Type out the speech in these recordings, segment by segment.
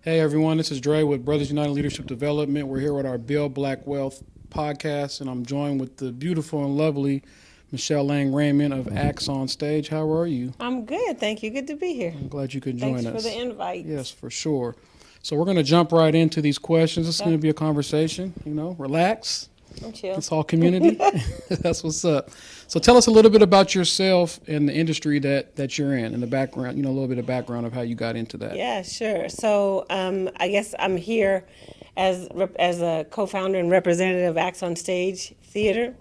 Hey everyone, this is Dre with Brothers United Leadership Development. We're here with our Build Black Wealth podcast, and I'm joined with the beautiful and lovely Michelle Lang Raymond of Acts on Stage. How are you? I'm good, thank you. Good to be here. I'm glad you could Thanks join for the us. invite. Yes, for sure. So we're going to jump right into these questions. This is going Okay, to be a conversation. Relax. I'm chill. It's all community. That's what's up. So tell us a little bit about yourself and the industry that you're in, and the background. A little bit of background of how you got into that. Yeah, sure. So I guess I'm here as a co-founder and representative of Acts on Stage Theater.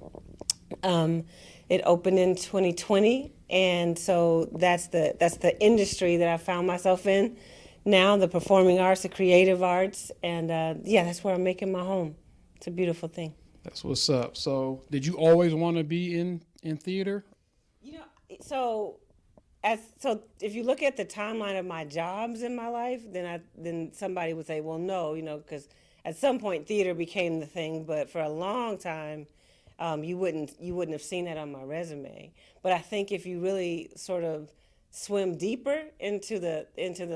Um, it opened in 2020, and so that's the industry that I found myself in now, the performing arts, the creative arts, and yeah, that's where I'm making my home. It's a beautiful thing. That's what's up. So, did you always want to be in theater? You know, so so if you look at the timeline of my jobs in my life, then somebody would say, well, no, because at some point theater became the thing, but for a long time, you wouldn't have seen that on my resume. But I think if you really sort of swim deeper into the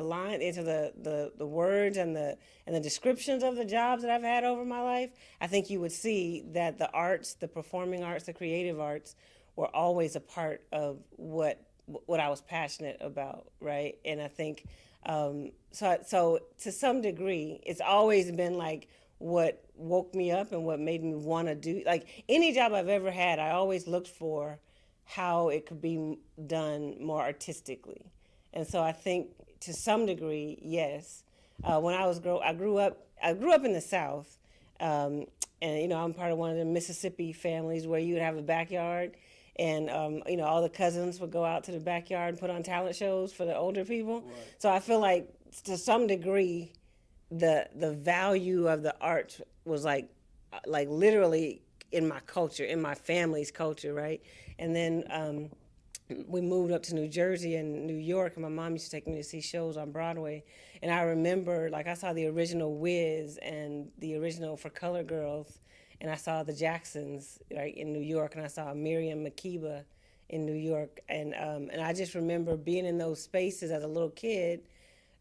line, into the words and the descriptions of the jobs that I've had over my life, I think you would see that the arts, the performing arts, the creative arts were always a part of what I was passionate about, right? And I think so to some degree, it's always been like what woke me up and what made me want to do. Like any job I've ever had, I always looked for how it could be done more artistically. And so I think to some degree, yes. When I grew up in the South, and I'm part of one of the Mississippi families where you would have a backyard, and all the cousins would go out to the backyard and put on talent shows for the older people. Right. So I feel like to some degree, the value of the arts was like literally in my culture, in my family's culture, right? And then we moved up to New Jersey and New York, and my mom used to take me to see shows on Broadway. And I remember, like, I saw the original Wiz and the original For Color Girls, and I saw the Jacksons, right, in New York, and I saw Miriam Makeba in New York, and I just remember being in those spaces as a little kid,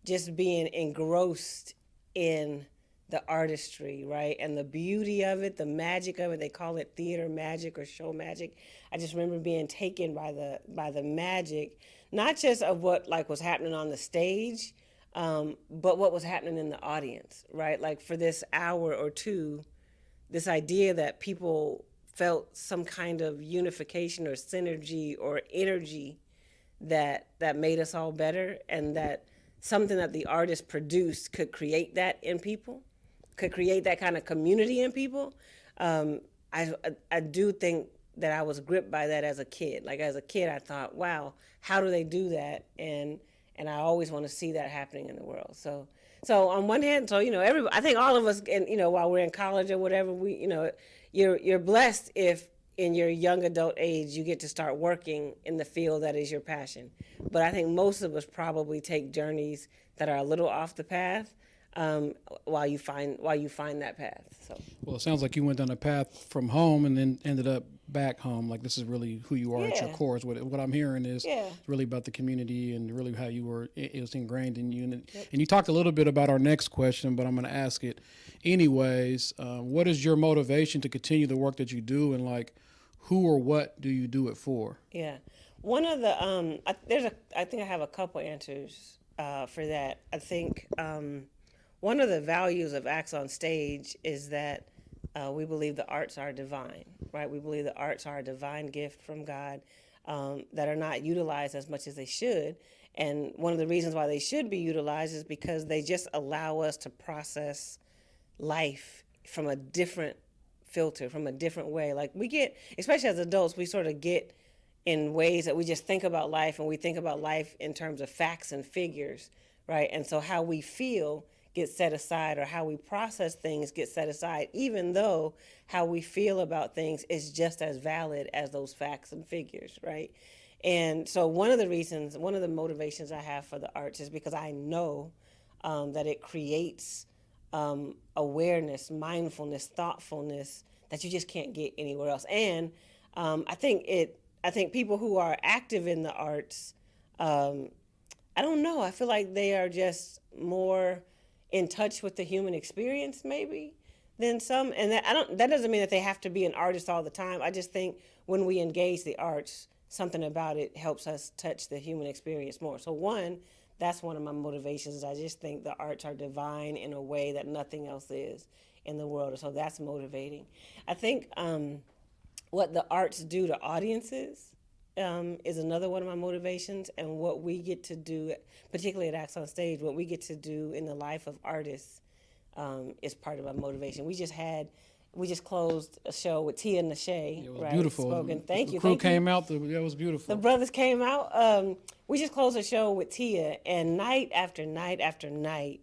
just being engrossed in the artistry, right? And the beauty of it, the magic of it. They call it theater magic or show magic. I just remember being taken by the magic, not just of what like was happening on the stage, but what was happening in the audience, right? Like for this hour or two, this idea that people felt some kind of unification or synergy or energy that made us all better, and that something that the artist produced could create that in people, could create that kind of community in people. Um, I do think that I was gripped by that as a kid. Like as a kid, I thought, wow, how do they do that? And I always want to see that happening in the world. So on one hand, everybody, I think all of us, and while we're in college or whatever, you're blessed if in your young adult age you get to start working in the field that is your passion. But I think most of us probably take journeys that are a little off the path, while you find that path. So Well, it sounds like you went down a path from home and then ended up back home. Like this is really who you are at your yeah, core. Is what I'm hearing is yeah, really about the community and really how you were. It was ingrained in you. yep. And you talked a little bit about our next question, but I'm going to ask it anyways. What is your motivation to continue the work that you do, and like who or what do you do it for? Yeah. One of the I think I have a couple answers for that. I think one of the values of Acts on Stage is that we believe the arts are divine, right? We believe the arts are a divine gift from God, that are not utilized as much as they should. And one of the reasons why they should be utilized is because they just allow us to process life from a different filter, from a different way. Like we get, especially as adults, we sort of get in ways that we just think about life, and we think about life in terms of facts and figures, right? And so how we feel gets set aside, or how we process things gets set aside, even though how we feel about things is just as valid as those facts and figures, right? And so one of the motivations I have for the arts is because I know that it creates awareness, mindfulness, thoughtfulness that you just can't get anywhere else. And I think people who are active in the arts, I don't know. I feel like they are just more in touch with the human experience, maybe, than some. And that doesn't mean that they have to be an artist all the time. I just think when we engage the arts, something about it helps us touch the human experience more. So that's one of my motivations. I just think the arts are divine in a way that nothing else is in the world. So that's motivating. I think what the arts do to audiences is another one of my motivations, and what we get to do, particularly at Acts on Stage, what we get to do in the life of artists is part of my motivation. We just closed a show with Tia and Nashay. It was right? beautiful. Spoken. Thank you. The crew Thank you. came out. It was beautiful. The brothers came out. We just closed a show with Tia, and night after night after night,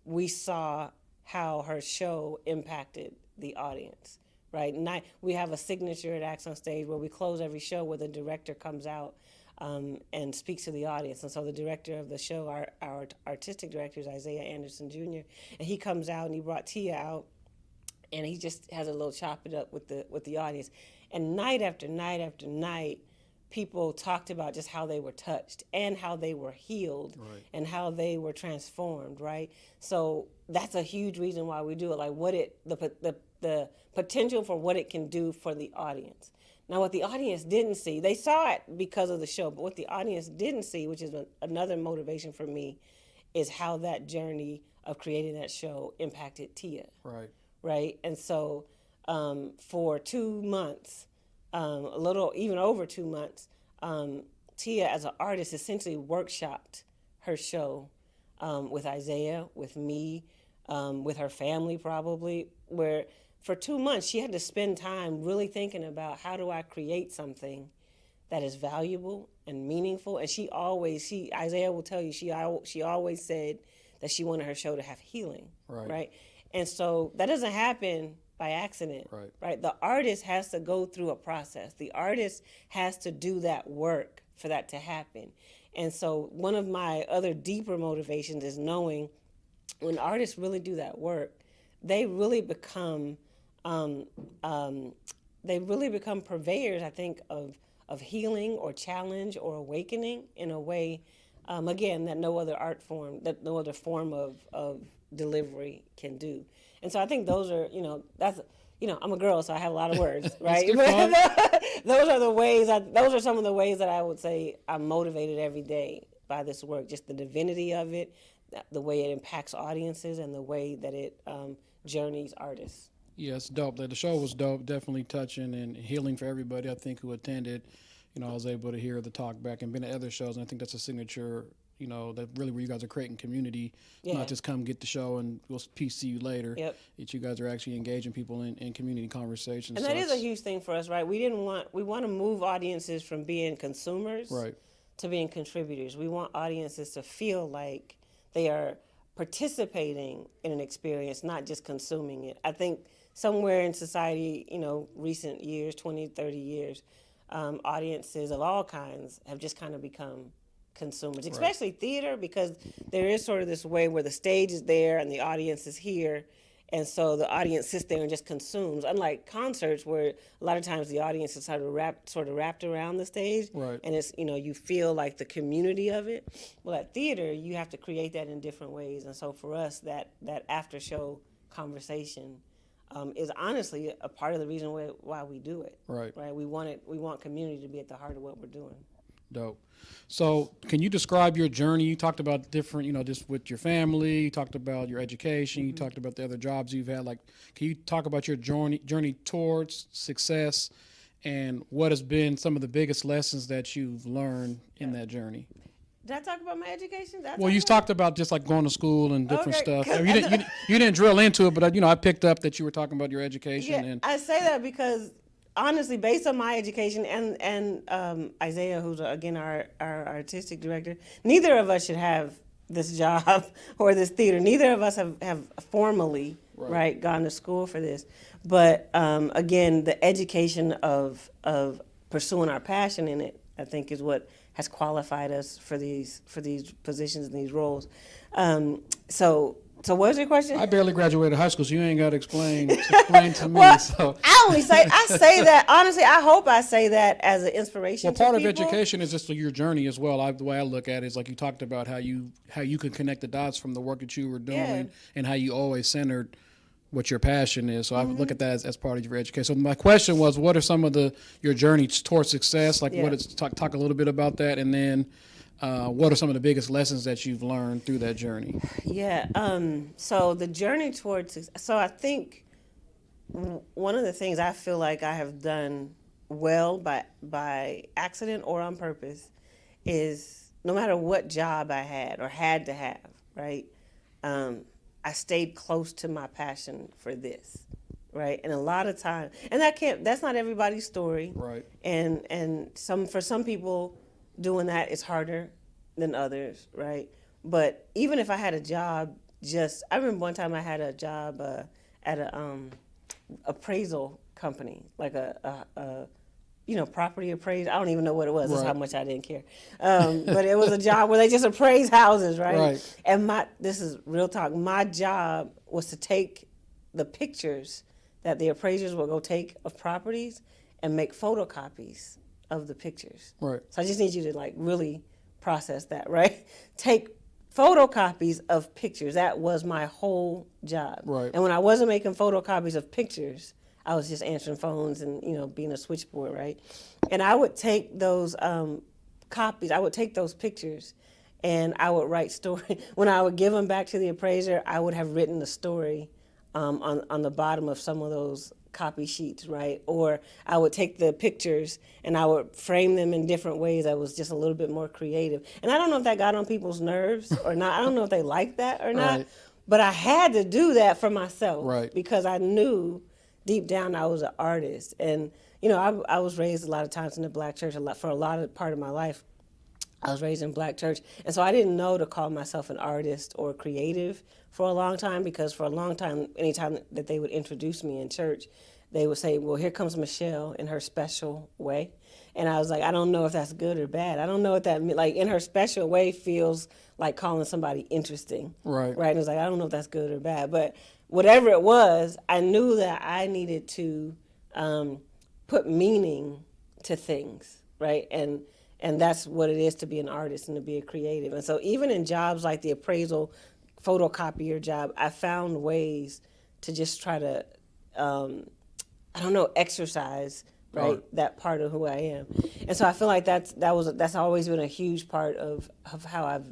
we saw how her show impacted the audience. Right, we have a signature at Acts on Stage where we close every show where the director comes out and speaks to the audience. And so the director of the show, our artistic director, is Isaiah Anderson Jr., and he comes out and he brought Tia out, and he just has a little chop it up with the audience. And night after night after night, people talked about just how they were touched and how they were healed, right, and how they were transformed, right? So that's a huge reason why we do it. Like the potential for what it can do for the audience. Now, what the audience didn't see, they saw it because of the show, but what the audience didn't see, which is another motivation for me, is how that journey of creating that show impacted Tia. Right. Right? And so for 2 months, a little, even over 2 months, Tia, as an artist, essentially workshopped her show with Isaiah, with me, with her family probably, where for 2 months she had to spend time really thinking about, how do I create something that is valuable and meaningful? And Isaiah will tell you, she always said that she wanted her show to have healing, right? And so that doesn't happen by accident, right? The artist has to go through a process. The artist has to do that work for that to happen. And so one of my other deeper motivations is knowing when artists really do that work, they really become purveyors, I think, of healing or challenge or awakening in a way, again, that no other art form, that no other form of delivery can do. And so I think those are, I'm a girl, so I have a lot of words, right? Those are some of the ways that I would say I'm motivated every day by this work, just the divinity of it, the way it impacts audiences, and the way that it journeys artists. Yeah, it's dope. The show was dope, definitely touching and healing for everybody, I think, who attended. I was able to hear the talk back and been to other shows, and I think that's a signature, that really where you guys are creating community, not just come get the show and we'll see you later. Yep. That you guys are actually engaging people in community conversations. And that is a huge thing for us, right? We want to move audiences from being consumers to being contributors. We want audiences to feel like they are participating in an experience, not just consuming it. I think somewhere in society, recent years, 20, 30 years, audiences of all kinds have just kind of become consumers, especially theater, because there is sort of this way where the stage is there and the audience is here, and so the audience sits there and just consumes. Unlike concerts, where a lot of times the audience is sort of wrapped around the stage, and it's you feel like the community of it. Well, at theater, you have to create that in different ways, and so for us, that after show conversation is honestly a part of the reason why we do it. Right. We want community to be at the heart of what we're doing. Dope. So can you describe your journey? You talked about different, just with your family, you talked about your education, you talked about the other jobs you've had. Like, can you talk about your journey towards success and what has been some of the biggest lessons that you've learned in that journey? Did I talk about my education? Well, you talked about just like going to school and different stuff. I mean, you didn't drill into it, but I picked up that you were talking about your education. Yeah, and I say that because honestly, based on my education and Isaiah, who's again our artistic director, neither of us should have this job or this theater. Neither of us have formally gone to school for this. But again, the education of pursuing our passion in it, I think, is what has qualified us for these positions and these roles. So So what was your question? I barely graduated high school, so you ain't got to explain to me. Well, So. I say that, honestly, I hope I say that as an inspiration Well, to part of people. education is just your journey as well. The way I look at it is like you talked about how you can connect the dots from the work that you were doing Yeah. and how you always centered what your passion is. So I look at that as part of your education. So my question was, what are some of your journeys towards success? Like, Yeah. talk a little bit about that, and then what are some of the biggest lessons that you've learned through that journey? Yeah. So the journey towards, so I think one of the things I feel like I have done well by accident or on purpose is no matter what job I had or had to have, right? I stayed close to my passion for this, right? And a lot of time, and that's not everybody's story. Right. And for some people doing that is harder than others, right? But even if I had a job, I remember one time I had a job at a appraisal company, like a property appraisal. I don't even know what it was. That's Right. how much I didn't care. But it was a job where they just appraise houses, right? Right. And this is real talk. My job was to take the pictures that the appraisers will go take of properties and make photocopies of the pictures. Right. So I just need you to like really process that, right? Take photocopies of pictures. That was my whole job. Right. And when I wasn't making photocopies of pictures, I was just answering phones and, being a switchboard, right? And I would take those copies, I would take those pictures and I would write story. When I would give them back to the appraiser, I would have written the story on the bottom of some of those copy sheets, right? Or I would take the pictures and I would frame them in different ways that was just a little bit more creative. And I don't know if that got on people's nerves or not. I don't know if they liked that or not. Right. But I had to do that for myself, Right. because I knew deep down I was an artist. And, I was raised a lot of times in the black church for a lot of part of my life. I was raised in black church. And so I didn't know to call myself an artist or creative for a long time, because for a long time, anytime that they would introduce me in church, they would say, well, here comes Michelle in her special way. And I was like, I don't know if that's good or bad. I don't know what that means. Like, in her special way feels like calling somebody interesting. Right. Right. And it was like, I don't know if that's good or bad. But whatever it was, I knew that I needed to put meaning to things. Right. And that's what it is to be an artist and to be a creative. And so even in jobs like the appraisal photocopier job, I found ways to just try to, exercise, right, that part of who I am. And so I feel like that's always been a huge part of how I've,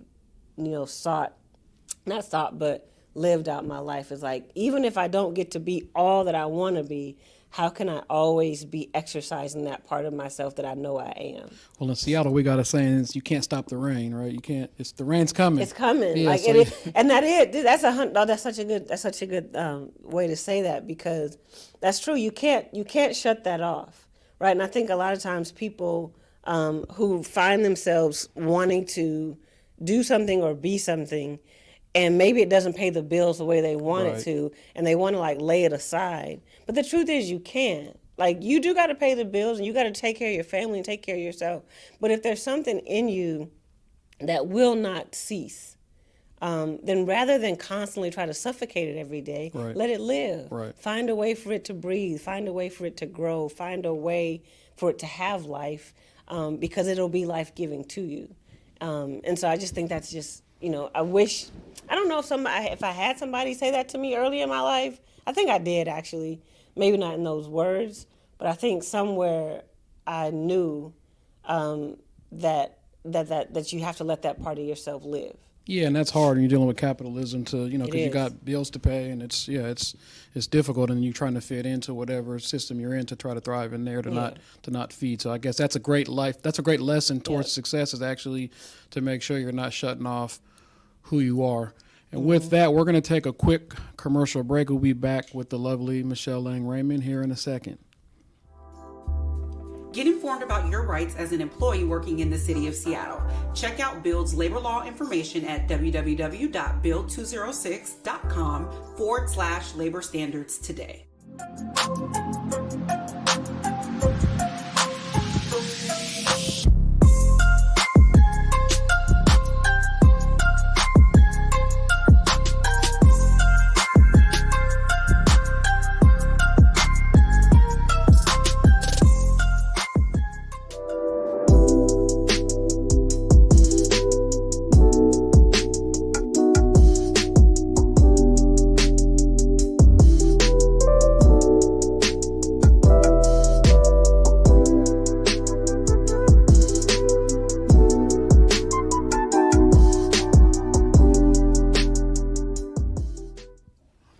lived out my life. Is like, even if I don't get to be all that I want to be, how can I always be exercising that part of myself that I know I am? Well, in Seattle, we got a saying is you can't stop the rain, right? You can't. The rain's coming. It's coming. Yeah, like so that's such a good way to say that, because that's true. You can't shut that off, right? And I think a lot of times people who find themselves wanting to do something or be something, and maybe it doesn't pay the bills the way they want it to, and they want to like lay it aside. But the truth is you can't. Like, you do got to pay the bills and you got to take care of your family and take care of yourself. But if there's something in you that will not cease, then rather than constantly try to suffocate it every day, let it live. Right. Find a way for it to breathe. Find a way for it to grow. Find a way for it to have life, because it'll be life-giving to you. And so I just think that's just, I don't know if I had somebody say that to me early in my life. I think I did, actually. Maybe not in those words, but I think somewhere I knew that you have to let that part of yourself live. Yeah, and that's hard when you're dealing with capitalism because you is. got bills to pay, and it's difficult, and you're trying to fit into whatever system you're in to try to thrive in there to not feed. So I guess that's a great lesson towards success, is actually to make sure you're not shutting off who you are. And with that, we're going to take a quick commercial break. We'll be back with the lovely Michelle Lang Raymond here in a second. Get informed about your rights as an employee working in the city of Seattle. Check out Build's labor law information at www.build206.com/labor standards today.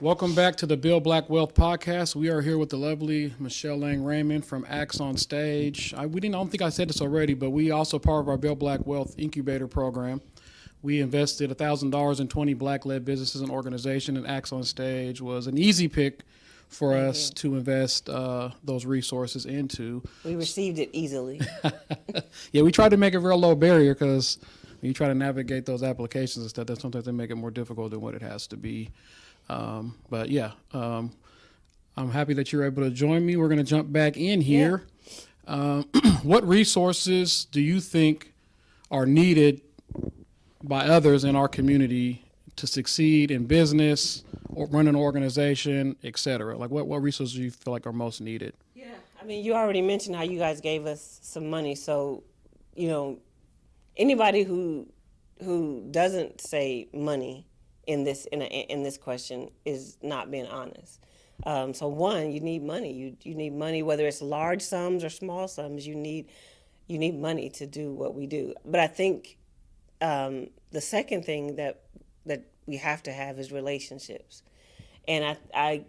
Welcome back to the Build Black Wealth podcast. We are here with the lovely Michelle Lang Raymond from Acts on Stage. I don't think I said this already, but we also part of our Build Black Wealth Incubator program. We invested $1,000 in 20 Black-led businesses and organizations, and Acts on Stage was an easy pick for us to invest those resources into. We received it easily. Yeah, we tried to make it real low barrier because when you try to navigate those applications and stuff, that sometimes they make it more difficult than what it has to be. I'm happy that you're able to join me. We're going to jump back in here. Yeah. What resources do you think are needed by others in our community to succeed in business or run an organization, et cetera? Like what resources do you feel like are most needed? Yeah, I mean, you already mentioned how you guys gave us some money. So, anybody who doesn't say money in this question is not being honest. So one, you need money. You need money, whether it's large sums or small sums. You need money to do what we do. But I think the second thing that we have to have is relationships, and I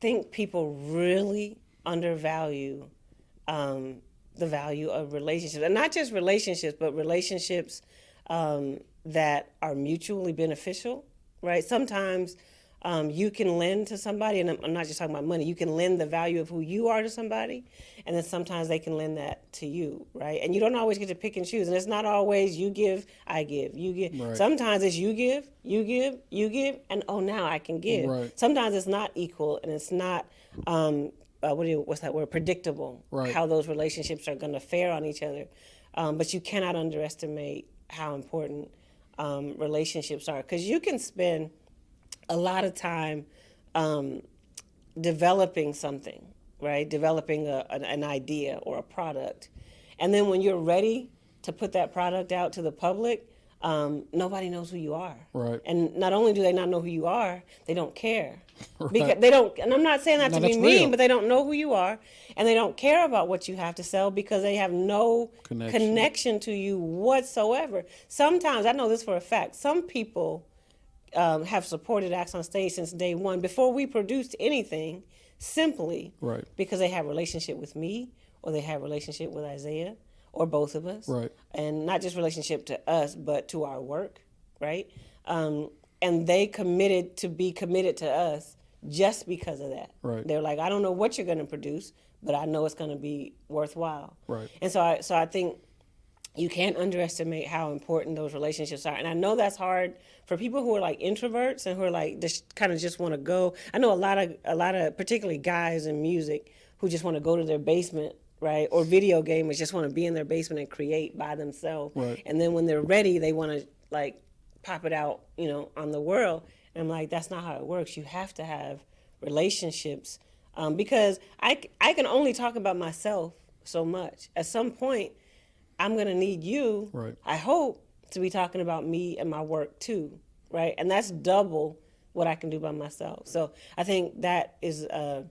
think people really undervalue the value of relationships, and not just relationships, but relationships that are mutually beneficial. Right? Sometimes you can lend to somebody, and I'm not just talking about money, you can lend the value of who you are to somebody, and then sometimes they can lend that to you, right? And you don't always get to pick and choose, and it's not always you give, I give, you give. Right. Sometimes it's you give, and now I can give. Right. Sometimes it's not equal, and it's not, what's that word, predictable, right, how those relationships are going to fare on each other. But you cannot underestimate how important relationships are, because you can spend a lot of time developing something, right? Developing an idea or a product. And then when you're ready to put that product out to the public, nobody knows who you are. Right. And not only do they not know who you are, they don't care. Right. Because they don't, and I'm not saying that to be mean, real. But they don't know who you are, and they don't care about what you have to sell because they have no connection to you whatsoever. Sometimes, I know this for a fact, some people have supported Acts on Stage since day one, before we produced anything, simply because they have a relationship with me, or they have a relationship with Isaiah, or both of us. Right. And not just relationship to us, but to our work, right? And they committed to us just because of that. Right. They're like, I don't know what you're going to produce, but I know it's going to be worthwhile. Right. And so I think you can't underestimate how important those relationships are. And I know that's hard for people who are like introverts and who are like just want to go. I know a lot of particularly guys in music who just want to go to their basement, right? Or video gamers just want to be in their basement and create by themselves. Right. And then when they're ready, they want to like pop it out, on the world. And I'm like, that's not how it works. You have to have relationships, because I can only talk about myself so much. At some point, I'm going to need you, right, I hope, to be talking about me and my work too, right? And that's double what I can do by myself. So I think that is a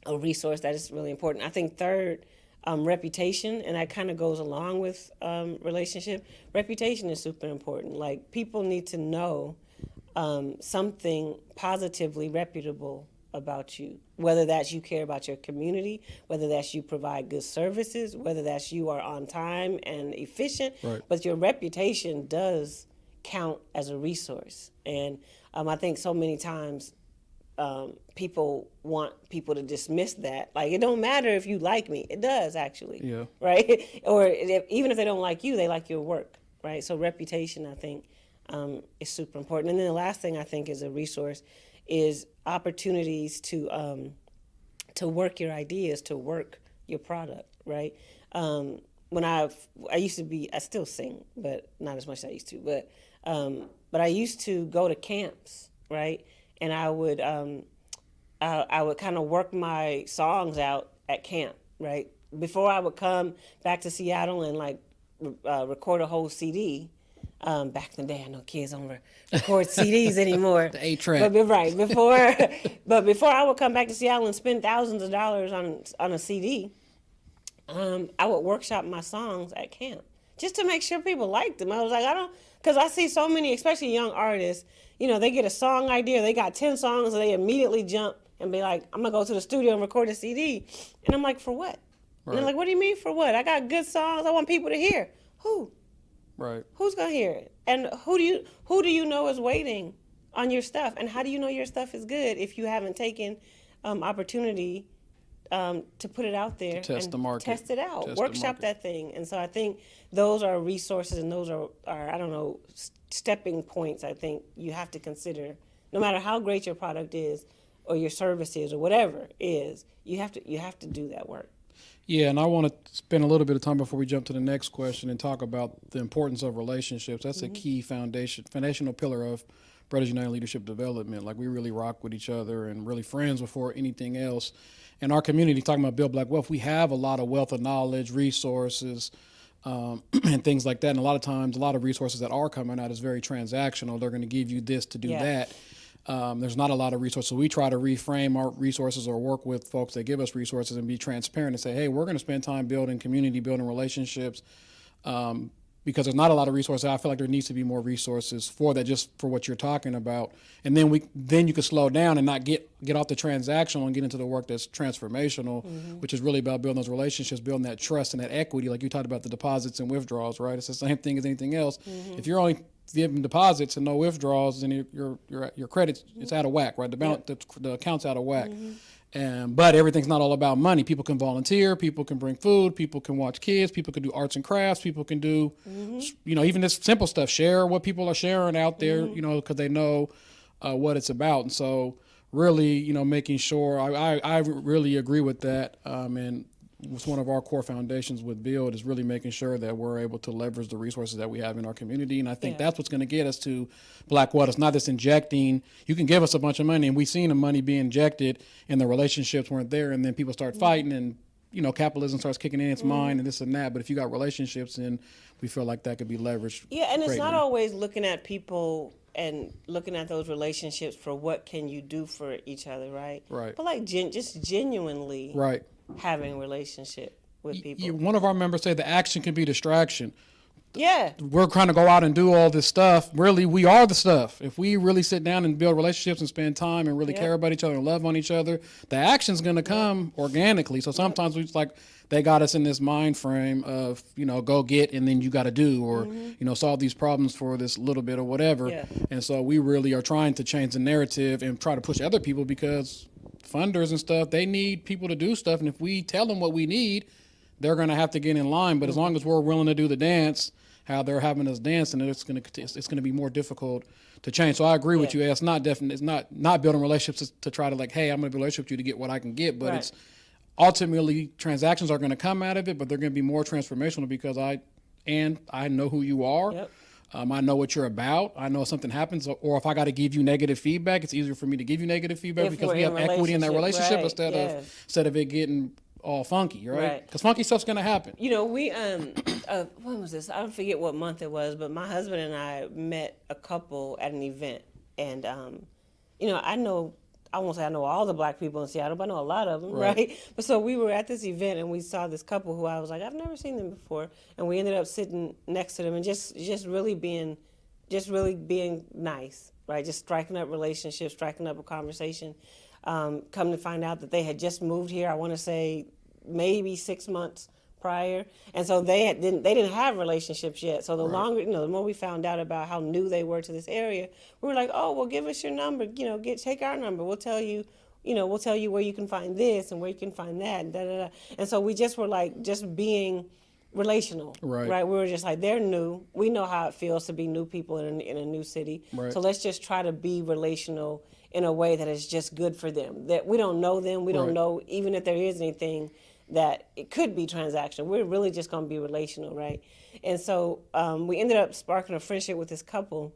resource that is really important. I think third, reputation, and that kind of goes along with relationship. Reputation is super important. Like, people need to know something positively reputable about you, whether that's you care about your community, whether that's you provide good services, whether that's you are on time and efficient, right, but your reputation does count as a resource. And I think so many times people want people to dismiss that. Like, it don't matter if you like me. It does, actually. Yeah. Right? Or even if they don't like you, they like your work, right? So reputation, I think, is super important. And then the last thing I think is a resource is opportunities to work your ideas, to work your product, right? When I still sing, but not as much as I used to. But I used to go to camps, right? And I would kind of work my songs out at camp, right? Before I would come back to Seattle and like record a whole CD. Back in the day, I know kids don't record CDs anymore. The 8-track. But right, before I would come back to Seattle and spend thousands of dollars on a CD, I would workshop my songs at camp just to make sure people liked them. I was like, Because I see so many, especially young artists, you know, they get a song idea, they got 10 songs, and they immediately jump and be like, I'm going to go to the studio and record a CD. And I'm like, for what? And they're like, what do you mean for what? I got good songs I want people to hear. Who? Right. Who's going to hear it? And who do you know is waiting on your stuff? And how do you know your stuff is good if you haven't taken opportunity to put it out there, test and the market, test it out, test the workshop market. that thing? And so I think those are resources, and those are I don't know, stepping points. I think you have to consider, no matter how great your product is, or your service is, or whatever is, you have to do that work. Yeah, and I want to spend a little bit of time before we jump to the next question and talk about the importance of relationships. That's a key foundational pillar of Brothers United Leadership Development. Like, we really rock with each other and really friends before anything else. In our community, talking about Build Black Wealth, we have a lot of wealth of knowledge, resources, and things like that. And a lot of times, a lot of resources that are coming out is very transactional. They're going to give you this to do that. There's not a lot of resources. So we try to reframe our resources or work with folks that give us resources and be transparent and say, hey, we're going to spend time building community, building relationships, because there's not a lot of resources. I feel like there needs to be more resources for that, just for what you're talking about. And then you can slow down and not get off the transactional and get into the work that's transformational, which is really about building those relationships, building that trust and that equity. Like you talked about the deposits and withdrawals, right? It's the same thing as anything else. If you're only giving deposits and no withdrawals, then your credit is out of whack, right? The account's out of whack. But everything's not all about money. People can volunteer, people can bring food, people can watch kids, people can do arts and crafts, people can do, even this simple stuff, share what people are sharing out there, because they know what it's about. And so really, making sure, I really agree with that. And it's one of our core foundations with Build is really making sure that we're able to leverage the resources that we have in our community. And I think that's what's going to get us to Black Wealth. It's not just injecting. You can give us a bunch of money, and we've seen the money be injected and the relationships weren't there, and then people start fighting, and capitalism starts kicking in its mind and this and that. But if you got relationships, then we feel like that could be leveraged. Yeah, and it's greatly. not always looking at people and looking at those relationships for what can you do for each other, right? Right. But like just genuinely Right. having relationship with people. One of our members said the action can be distraction. Yeah. We're trying to go out and do all this stuff. Really, we are the stuff. If we really sit down and build relationships and spend time and really care about each other and love on each other, the action's going to come organically. So sometimes we just like, they got us in this mind frame of, go get and then you got to do, or, solve these problems for this little bit or whatever. Yeah. And so we really are trying to change the narrative and try to push other people, because funders and stuff, they need people to do stuff. And if we tell them what we need, they're going to have to get in line. But as long as we're willing to do the dance, how they're having us dance, and it's going to be more difficult to change. So I agree with you. It's not building relationships to try to like, hey, I'm going to build a relationship with you to get what I can get. But it's ultimately transactions are going to come out of it, but they're going to be more transformational because I know who you are. Yep. I know what you're about. I know if something happens, or if I got to give you negative feedback, it's easier for me to give you negative feedback If because we're we have in equity in that relationship right, instead of it getting all funky, right? Right. Because funky stuff's going to happen. We when was this? I don't forget what month it was, but my husband and I met a couple at an event, and I won't say I know all the Black people in Seattle, but I know a lot of them, right? But so we were at this event and we saw this couple who I was like, I've never seen them before, and we ended up sitting next to them and just really being nice, right? Just striking up relationships, striking up a conversation. Come to find out that they had just moved here. I want to say maybe 6 months prior, and so they didn't have relationships yet. So the longer, the more we found out about how new they were to this area, we were like, oh, well, give us your number. Take our number. We'll tell you. We'll tell you where you can find this and where you can find that, and da da da. And so we just were like just being relational, right? We were just like, they're new. We know how it feels to be new people in a new city. Right. So let's just try to be relational in a way that is just good for them. That we don't know them. We don't know even if there is anything that it could be transactional. We're really just going to be relational, right? And so we ended up sparking a friendship with this couple,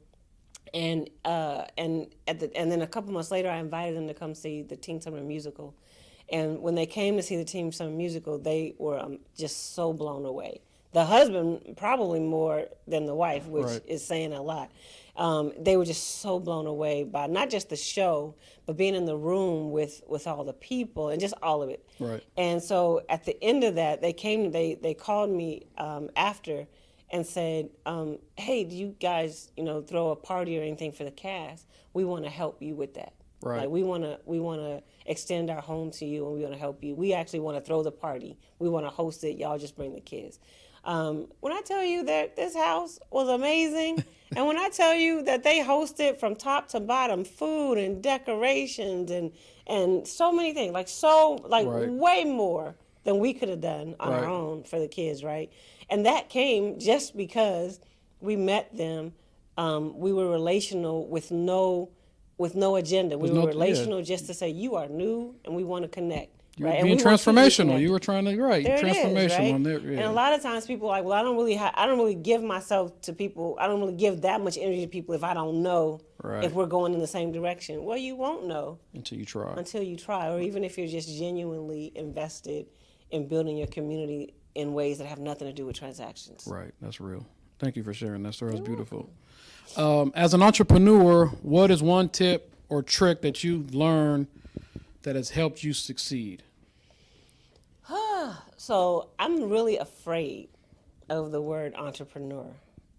and then a couple months later, I invited them to come see the Teen Summer Musical. And when they came to see the Teen Summer Musical, they were just so blown away. The husband probably more than the wife, which is saying a lot. They were just so blown away by not just the show, but being in the room with all the people and just all of it. Right. And so at the end of that, they called me after, and said, hey, do you guys, throw a party or anything for the cast? We want to help you with that. Right. Like we want to extend our home to you, and we want to help you. We actually want to throw the party. We want to host it. Y'all just bring the kids. When I tell you that this house was amazing, and when I tell you that they hosted from top to bottom, food and decorations and so many things, Right. way more than we could have done on Right. our own for the kids, right? And that came just because we met them. We were relational with no agenda. We were relational just to say, you are new and we want to connect. You right? were being transformational. You were trying to There transformational. it is, right? On there, yeah. And a lot of times people are like, well, I don't really give myself to people. I don't really give that much energy to people if I don't know if we're going in the same direction. Well, you won't know until you try. Or even if you're just genuinely invested in building your community in ways that have nothing to do with transactions. Right. That's real. Thank you for sharing that story. That's beautiful. As an entrepreneur, what is one tip or trick that you've learned that has helped you succeed? So I'm really afraid of the word entrepreneur.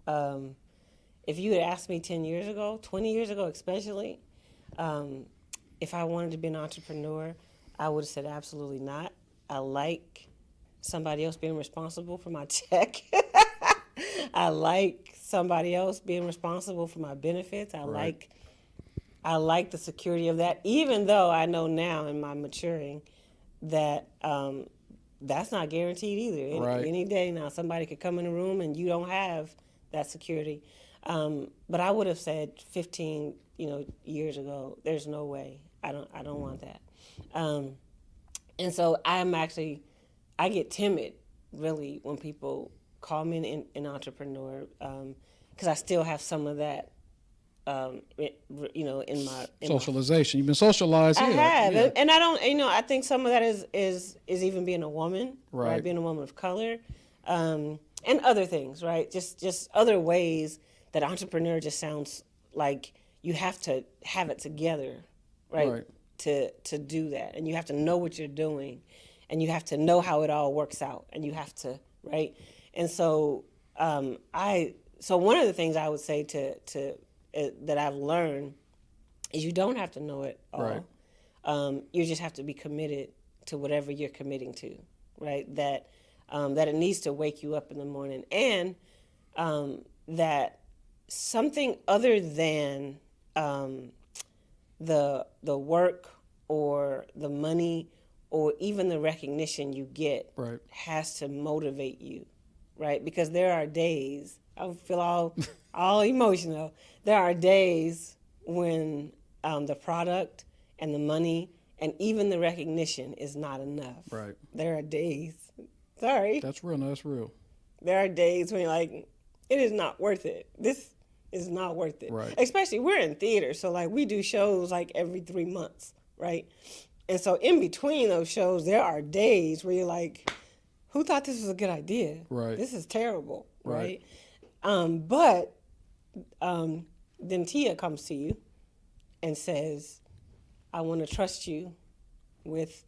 If you had asked me 10 years ago, 20 years ago especially, if I wanted to be an entrepreneur, I would have said absolutely not. I like somebody else being responsible for my check. I like somebody else being responsible for my benefits. I like the security of that, even though I know now in my maturing that that's not guaranteed either. Any day now, somebody could come in the room and you don't have that security. But I would have said 15, years ago, there's no way. I don't want that. And so I get timid really when people call me an entrepreneur because I still have some of that. In my Socialization. You've been socialized. I have, yeah. and I don't. I think some of that is even being a woman, right? Being a woman of color, and other things, right? Just other ways that entrepreneur just sounds like you have to have it together, right? To do that, and you have to know what you're doing, and you have to know how it all works out, and you have to, right? And so so one of the things I would say to that I've learned is you don't have to know it all. Right. You just have to be committed to whatever you're committing to, right? That it needs to wake you up in the morning, and that something other than the work or the money or even the recognition you get has to motivate you, right? Because there are days, I feel all emotional. There are days when the product and the money and even the recognition is not enough. Right. There are days. Sorry. That's real. No, that's real. There are days when you're like, it is not worth it. This is not worth it. Right. Especially we're in theater, so like we do shows like every 3 months, right? And so in between those shows, there are days where you're like, who thought this was a good idea? Right. This is terrible, right? But then Tia comes to you and says, I want to trust you with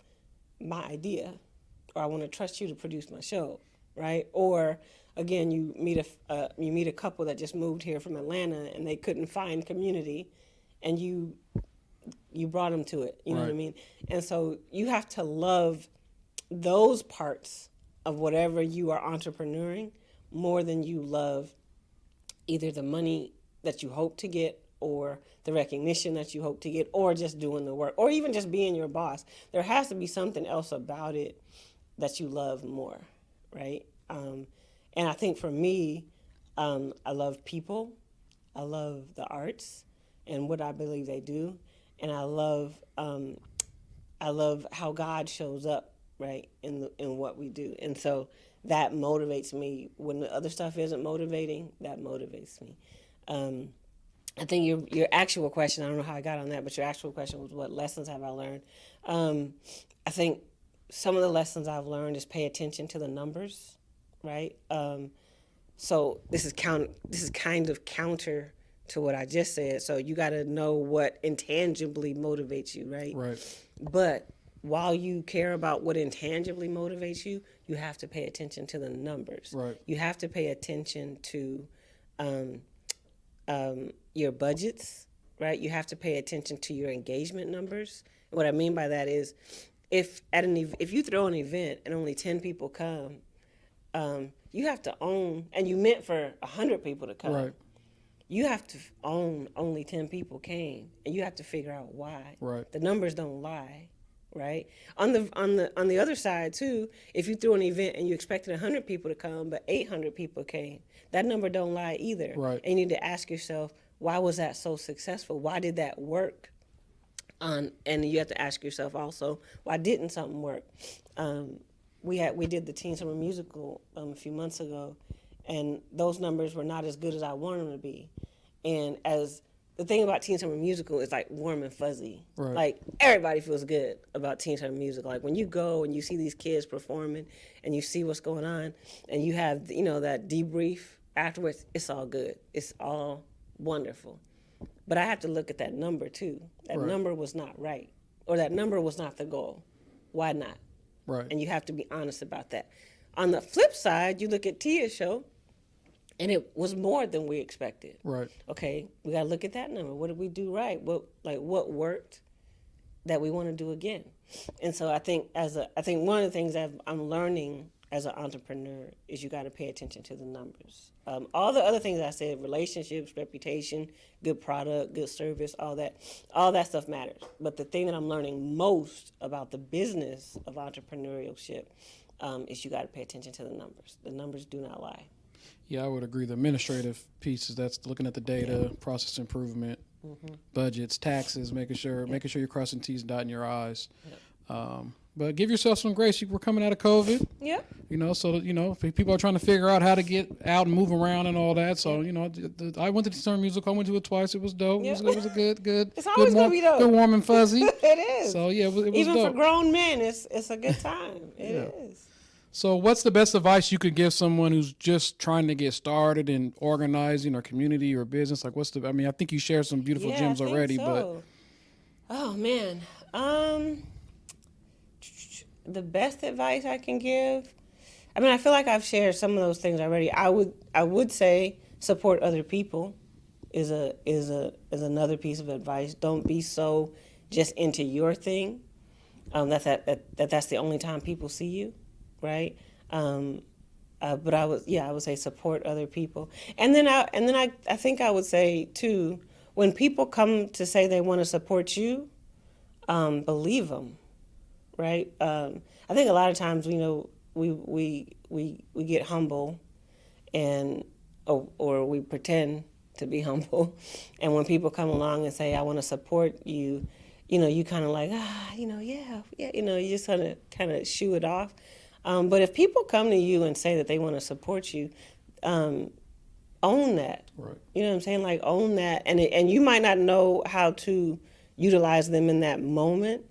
my idea, or I want to trust you to produce my show, right? Or again, you meet a couple that just moved here from Atlanta and they couldn't find community, and you brought them to it. You know what I mean? And so you have to love those parts of whatever you are entrepreneuring more than you love either the money that you hope to get or the recognition that you hope to get or just doing the work or even just being your boss. There has to be something else about it that you love more, right? And I think for me, I love people, I love the arts and what I believe they do, and I love how God shows up, right, in what we do. And so that motivates me when the other stuff isn't motivating. That motivates me. I think your actual question, I don't know how I got on that, but your actual question was what lessons have I learned? I think some of the lessons I've learned is pay attention to the numbers, right? So this is kind of counter to what I just said. So you got to know what intangibly motivates you, right? Right. But while you care about what intangibly motivates you, you have to pay attention to the numbers. Right. You have to pay attention to your budgets, right? You have to pay attention to your engagement numbers. What I mean by that is, if you throw an event and only 10 people come, you have to own, and you meant for 100 people to come. Right. You have to own only 10 people came, and you have to figure out why. Right. The numbers don't lie, right? On the other side too, if you threw an event and you expected 100 people to come, but 800 people came, that number don't lie either. Right. And you need to ask yourself, why was that so successful? Why did that work? And you have to ask yourself also, why didn't something work? We did the Teen Summer Musical a few months ago, and those numbers were not as good as I wanted them to be. And as the thing about Teen Summer Musical is like warm and fuzzy. Right. Like everybody feels good about Teen Summer Musical. Like when you go and you see these kids performing and you see what's going on and you have, that debrief afterwards, it's all good. It's all wonderful. But I have to look at that number too. That Right. number was not right, or that number was not the goal. Why not? Right. And you have to be honest about that. On the flip side, you look at Tia's show, and it was more than we expected. Right. Okay, we got to look at that number. What did we do right? What worked that we want to do again? And so I think one of the things I'm learning as an entrepreneur is you got to pay attention to the numbers. All the other things I said, relationships, reputation, good product, good service, all that stuff matters. But the thing that I'm learning most about the business of entrepreneurship is you got to pay attention to the numbers. The numbers do not lie. Yeah, I would agree. The administrative pieces, that's looking at the data, process improvement, budgets, taxes, making sure you're crossing T's and dotting your I's. But give yourself some grace. We're coming out of COVID. Yep. So if people are trying to figure out how to get out and move around and all that. So I went to the summer musical. I went to it twice. It was dope. Yep. It was a good. It's always gonna be dope. Good, warm and fuzzy. It is. So yeah, it was Even dope. for grown men, it's a good time. It is. So what's the best advice you could give someone who's just trying to get started in organizing or community or business? Like I think you shared some beautiful gems I think already, so. Oh man. The best advice I can give, I feel like I've shared some of those things already. I would say support other people is another piece of advice. Don't be so just into your thing. That's the only time people see you, right? But I would say support other people. And then I think I would say too, when people come to say they want to support you, believe them. Right. I think a lot of times, we get humble, or we pretend to be humble, and when people come along and say, "I want to support you," you kind of like, yeah, you just kind of shoo it off. But if people come to you and say that they want to support you, own that. Right. You know what I'm saying? Like own that, and you might not know how to utilize them in that moment.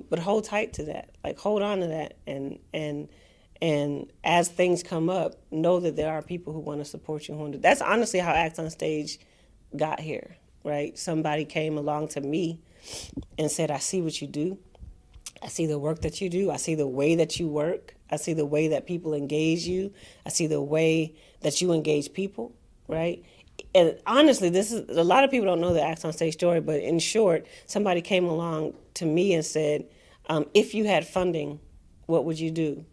But hold tight to that, like hold on to that, and as things come up, know that there are people who want to support you. That's honestly how Acts on Stage got here, right? Somebody came along to me and said, I see what you do. I see the work that you do. I see the way that you work. I see the way that people engage you. I see the way that you engage people, right? And honestly, this is a lot of people don't know the Acts on Stage story, but in short, somebody came along to me and said, if you had funding, what would you do?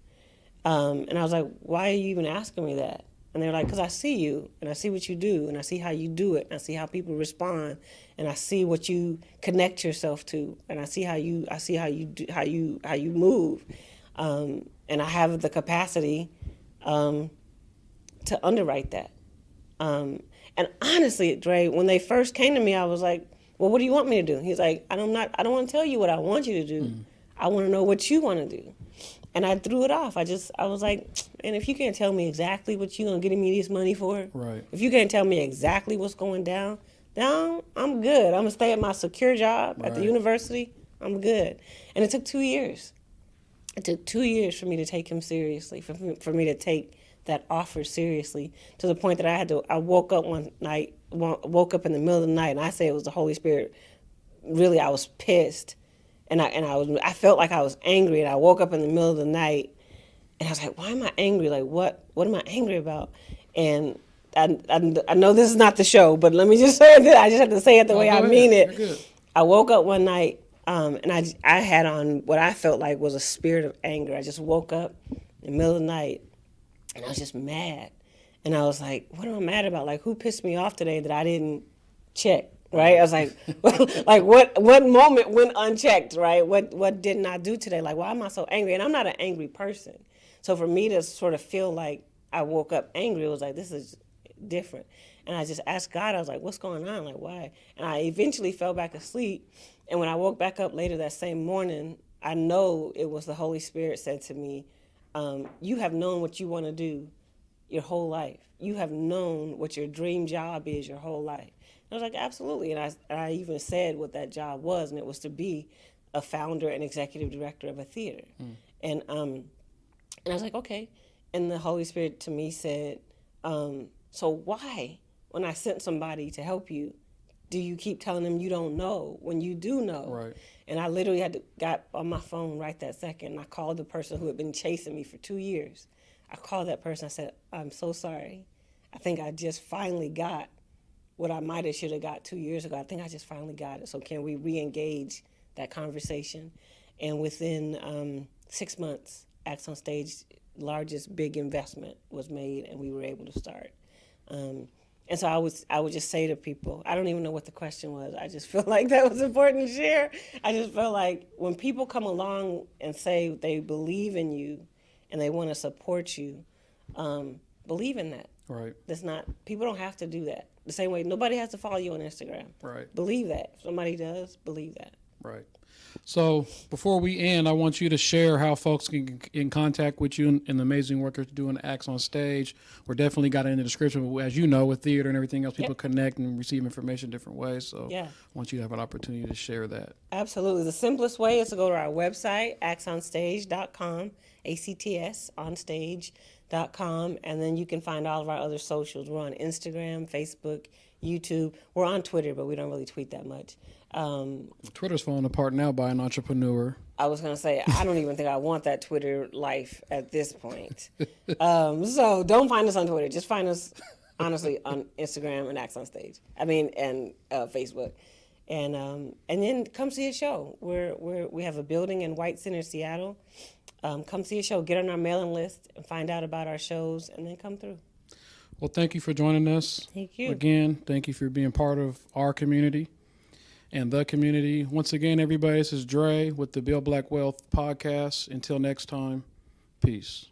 And I was like, why are you even asking me that? And they're like, because I see you and I see what you do and I see how you do it and I see how people respond and I see what you connect yourself to and I see how you move, and I have the capacity to underwrite that. And honestly, Dre, when they first came to me, I was like, well, what do you want me to do? He's like, I don't want to tell you what I want you to do. I want to know what you want to do. And I threw it off. I was like, and if you can't tell me exactly what you're going to get me this money for, Right. if you can't tell me exactly what's going down, I'm good. I'm going to stay at my secure job at the university. I'm good. And it took 2 years. It took 2 years for me to take him seriously, for me to take that offer seriously, to the point that I woke up one night, woke up in the middle of the night, and I say it was the Holy Spirit. Really, I was pissed. and I felt like I was angry, and I woke up in the middle of the night, and I was like, why am I angry? Like, what am I angry about? And I know this is not the show, but let me just say it. I just have to say it the way go I ahead. mean it. You're good. I woke up one night, and I had on what I felt like was a spirit of anger. I just woke up in the middle of the night, and I was just mad. And I was like, what am I mad about? Like, who pissed me off today that I didn't check, right? I was like, like what moment went unchecked, right? What didn't I do today? Like, why am I so angry? And I'm not an angry person. So for me to sort of feel like I woke up angry, it was like, this is different. And I just asked God, I was like, what's going on? Like, why? And I eventually fell back asleep. And when I woke back up later that same morning, I know it was the Holy Spirit said to me, you have known what you want to do your whole life. You have known what your dream job is your whole life. And I was like, absolutely. And I even said what that job was, and it was to be a founder and executive director of a theater. And I was like, okay. And the Holy Spirit to me said, so why, when I sent somebody to help you, do you keep telling them you don't know when you do know? Right. And I literally got on my phone right that second. And I called the person who had been chasing me for 2 years. I called that person. I said, I'm so sorry. I think I just finally got what I might have should have got 2 years ago. I think I just finally got it. So can we re-engage that conversation? And within 6 months, Acts on Stage largest big investment was made, and we were able to start. And so I would just say to people, I don't even know what the question was. I just feel like that was important to share. I just feel like when people come along and say they believe in you and they want to support you, believe in that. Right. That's not, people don't have to do that. The same way nobody has to follow you on Instagram. Right. Believe that. If somebody does, believe that. Right. So before we end, I want you to share how folks can get in contact with you and the amazing work you're doing at Acts on Stage. We're definitely got it in the description, but as you know, with theater and everything else, people connect and receive information different ways. So I want you to have an opportunity to share that. Absolutely. The simplest way is to go to our website, actsonstage.com, ACTS onstage.com, and then you can find all of our other socials. We're on Instagram, Facebook, YouTube. We're on Twitter, but we don't really tweet that much. Twitter's falling apart now by an entrepreneur. I was going to say, I don't even think I want that Twitter life at this point. So don't find us on Twitter. Just find us, honestly, on Instagram and Acts on Stage. I mean, and Facebook. And then come see a show. We have a building in White Center, Seattle. Come see a show. Get on our mailing list and find out about our shows, and then come through. Well, thank you for joining us. Thank you. Again, thank you for being part of our community and the community. Once again, everybody, this is Dre with the Build Black Wealth podcast. Until next time, peace.